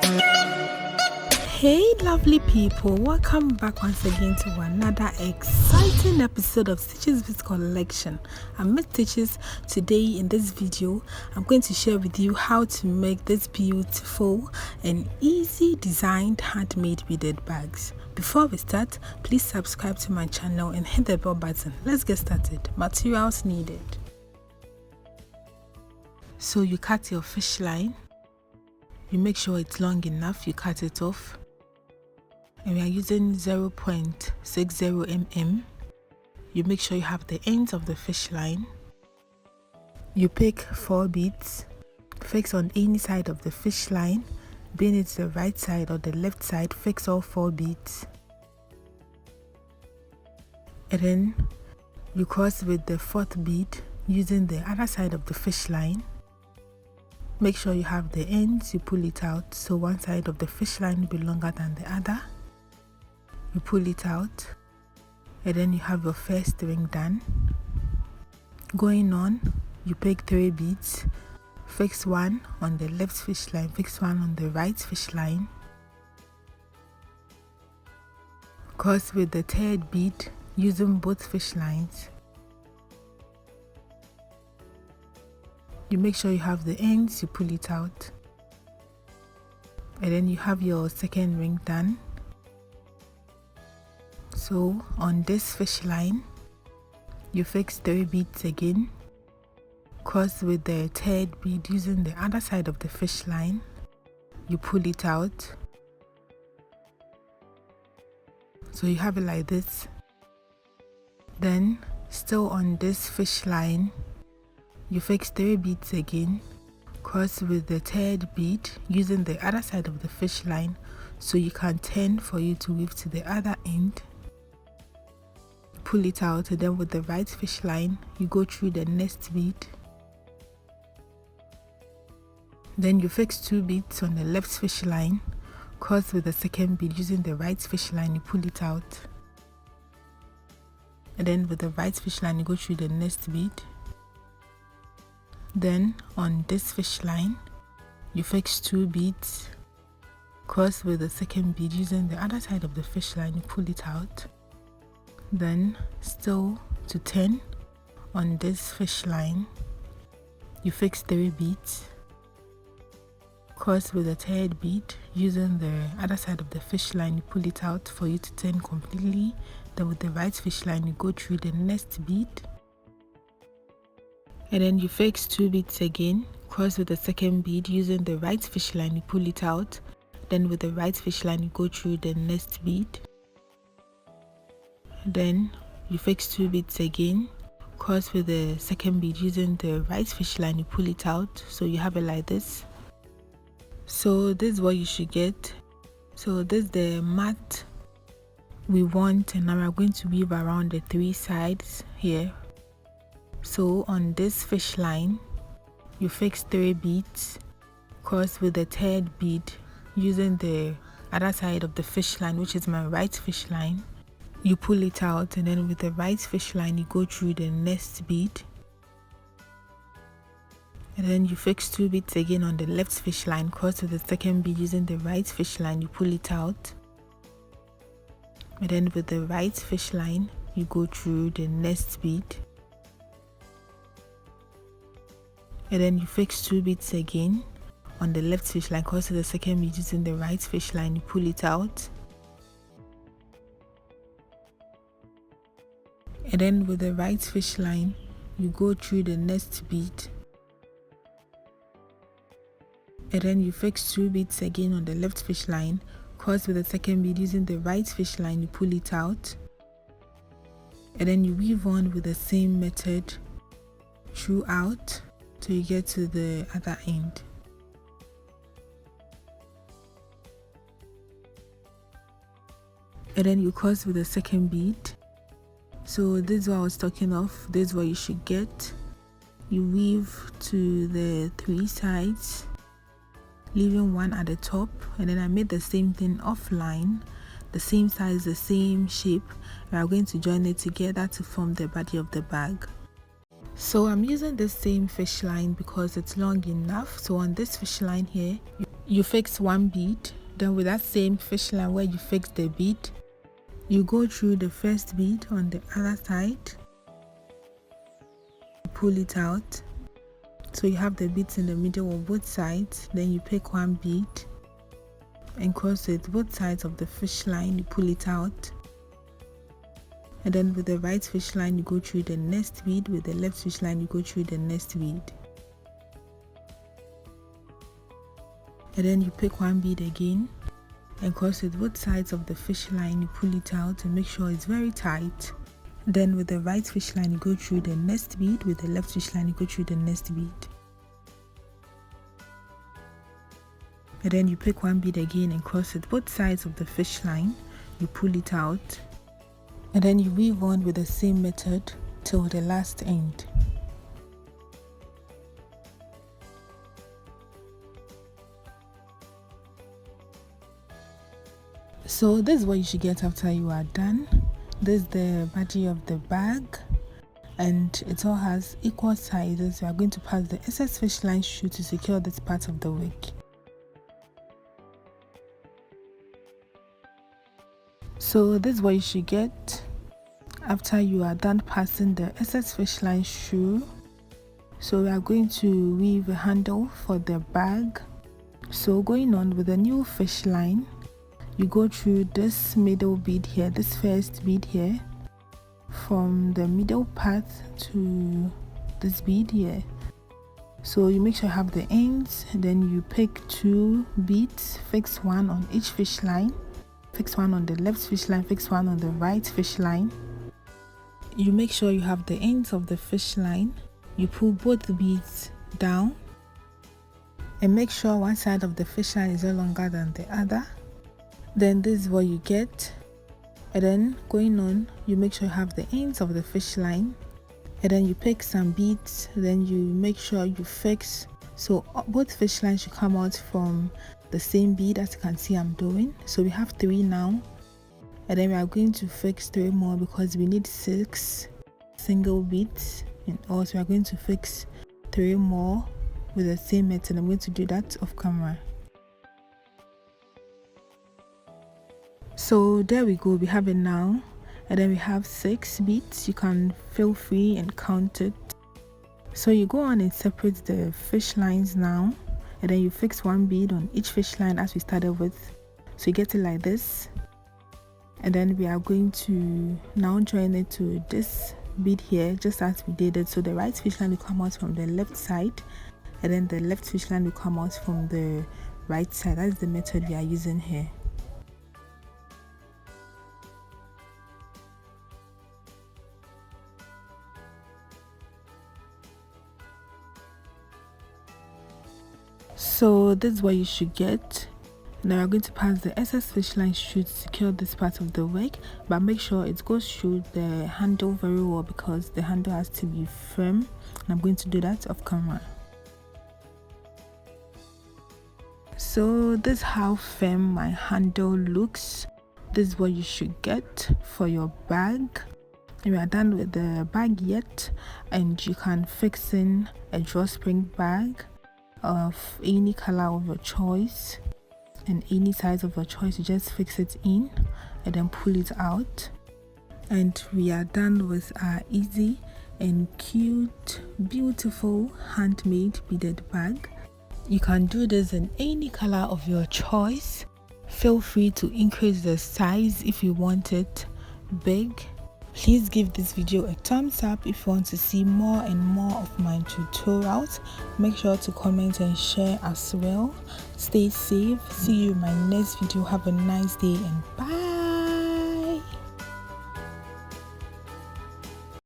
Hey lovely people, welcome back once again to another exciting episode of Stitches with Collection. I'm Miss Stitches. Today in this video I'm going to share with you how to make this beautiful and easy designed handmade beaded bags. Before we start, please subscribe to my channel and hit the bell button. Let's get started. Materials needed. So you cut your fish line. You make sure it's long enough, you cut it off. And we are using 0.60 mm. You make sure you have the ends of the fish line. You pick 4 beads, fix on any side of the fish line, being it the right side or the left side, fix all 4 beads. And then you cross with the 4th bead using the other side of the fish line. Make sure you have the ends, you pull it out, so one side of the fish line will be longer than the other. You pull it out, and then you have your first ring done. Going on, you pick 3 beads, fix one on the left fish line, fix one on the right fish line. Cross with the 3rd bead using both fish lines. You make sure you have the ends, you pull it out, and then you have your 2nd ring done. So on this fish line, you fix 3 beads again, cross with the 3rd bead using the other side of the fish line, you pull it out. So you have it like this. Then still on this fish line, you fix 3 beads again, cross with the 3rd bead using the other side of the fish line so you can turn for you to weave to the other end. Pull it out, and then with the right fish line you go through the next bead. Then you fix 2 beads on the left fish line, cross with the 2nd bead using the right fish line, you pull it out, and then with the right fish line you go through the next bead. Then on this fish line you fix 2 beads, cross with the 2nd bead using the other side of the fish line, you pull it out. Then still to turn on this fish line, you fix 3 beads, cross with the 3rd bead using the other side of the fish line, you pull it out for you to turn completely. Then with the right fish line you go through the next bead, and then you fix 2 beads again, cross with the 2nd bead using the right fish line, you pull it out. Then with the right fish line you go through the next bead. Then you fix 2 beads again, cross with the 2nd bead using the right fish line, you pull it out, so you have it like this. So this is what you should get. So this is the mat we want, and now we're going to weave around the 3 sides here. So on this fish line you fix 3 beads, cross with the 3rd bead using the other side of the fish line, which is my right fish line, you pull it out, and then with the right fish line you go through the next bead, and then you fix 2 beads again on the left fish line, cross with the 2nd bead using the right fish line, you pull it out, and then with the right fish line you go through the next bead, and then you fix 2 beads again on the left fish line, cross with the 2nd bead using the right fish line, you pull it out, and then with the right fish line you go through the next bead, and then you fix 2 beads again on the left fish line, cross with the 2nd bead using the right fish line, you pull it out, and then you weave on with the same method throughout till you get to the other end. And then you cross with the 2nd bead. So this is what I was talking of. This is what you should get. You weave to the 3 sides, leaving one at the top, and then I made the same thing offline, the same size, the same shape. We are going to join it together to form the body of the bag. So I'm using the same fish line because it's long enough. So on this fish line here, you fix one bead. Then with that same fish line where you fix the bead, you go through the first bead on the other side, pull it out. So you have the beads in the middle of both sides. Then you pick one bead and cross it both sides of the fish line, you pull it out. And then with the right fish line, you go through the next bead. With the left fish line, you go through the next bead. And then you pick one bead again and cross it both sides of the fish line, you pull it out and make sure it's very tight. Then with the right fish line, you go through the next bead. With the left fish line, you go through the next bead. And then you pick one bead again and cross it both sides of the fish line, you pull it out. And then you weave on with the same method till the last end. So this is what you should get after you are done. This is the body of the bag, and it all has equal sizes. We are going to pass the excess fish line shoe to secure this part of the wig. So this is what you should get after you are done passing the excess fish line shoe. So we are going to weave a handle for the bag. So going on with the new fish line, you go through this middle bead here, this first bead here, from the middle part to this bead here. So you make sure you have the ends, then you pick two beads, fix one on each fish line, fix one on the left fish line, fix one on the right fish line. You make sure you have the ends of the fish line. You pull both beads down and make sure one side of the fish line is no longer than the other. Then this is what you get. And then going on, you make sure you have the ends of the fish line, and then you pick some beads. Then you make sure you fix, so both fish lines should come out from the same bead, as you can see I'm doing. So we have 3 now, and then we are going to fix 3 more because we need 6 single beads, and also we are going to fix 3 more with the same method. I'm going to do that off camera. So there we go, we have it now, and then we have 6 beads. You can feel free and count it. So you go on and separate the fish lines now, and then you fix 1 bead on each fish line as we started with. So you get it like this, and then we are going to now join it to this bead here, just as we did it. So the right fish line will come out from the left side, and then the left fish line will come out from the right side. That's the method we are using here. So this is what you should get. Now we're going to pass the excess fish line shoe to secure this part of the wig, but make sure it goes through the handle very well because the handle has to be firm, and I'm going to do that off camera. So this is how firm my handle looks. This is what you should get for your bag. And we are done with the bag yet, and you can fix in a drawstring bag of any color of your choice and any size of your choice. You just fix it in and then pull it out, and we are done with our easy and cute, beautiful handmade beaded bag. You can do this in any color of your choice. Feel free to increase the size if you want it big. Please give this video a thumbs up if you want to see more and more of my tutorials. Make sure to comment and share as well. Stay safe. See you in my next video. Have a nice day and bye.